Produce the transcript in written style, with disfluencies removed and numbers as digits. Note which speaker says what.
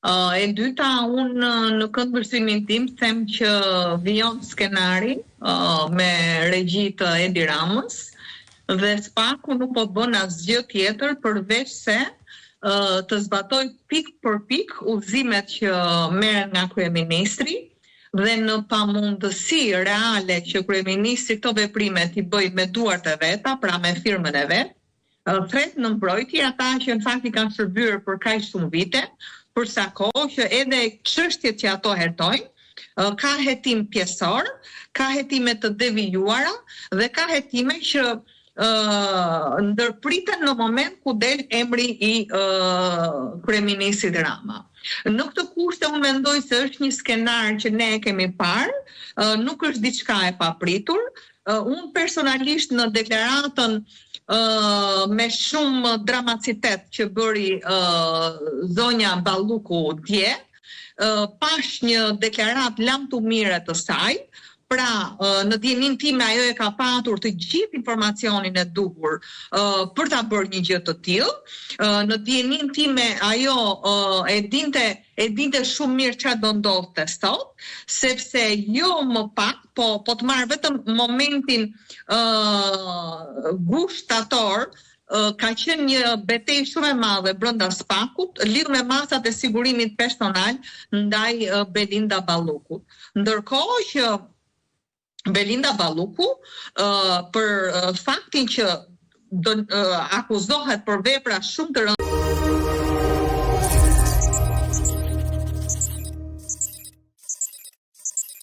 Speaker 1: E dyta, unë në këndvështrimin tim them që vijon skenari me regji të Edi Ramës dhe Spaku nuk po bën asgjë tjetër përveç se të zbatoj pik për pik udhëzimet që merren nga kryeministri dhe në pamundësi reale që kryeministri këto veprime t'i bëj me duart e veta, pra me firmën e vet, thret në mbrojtje ata që në fakt i kanë shërbyer për kaq shumë vite, për sa kohë që edhe çështjet që ato hetojnë, ka hetim pjesor, ka hetime të devijuara dhe ka hetime që ndërpriten në moment ku del emri i kryeministrit Rama. Në këtë kushte unë mendoj se është një skenar që ne e kemi parë, nuk është diçka e papritur. Unë personalisht në deklaratën me shumë dramacitet që bëri zonja Balluku dje, pash një deklarat lam të mire të saj. Pra, në dijenin time ajo e ka patur të gjithë informacionin e duhur për ta bërë një gjë të tillë. Në dijenin time ajo e dinte shumë mirë çfarë do ndodhte sot, sepse jo më pak, po të marr vetëm momentin gushtator, ka qenë një betejë shumë e madhe brenda Spakut, lidhur me masat e sigurimit personal ndaj Belinda Ballukut. Ndërkohë që Belinda Balluku për faktin që akuzohet për vepra shumë të rëndësishme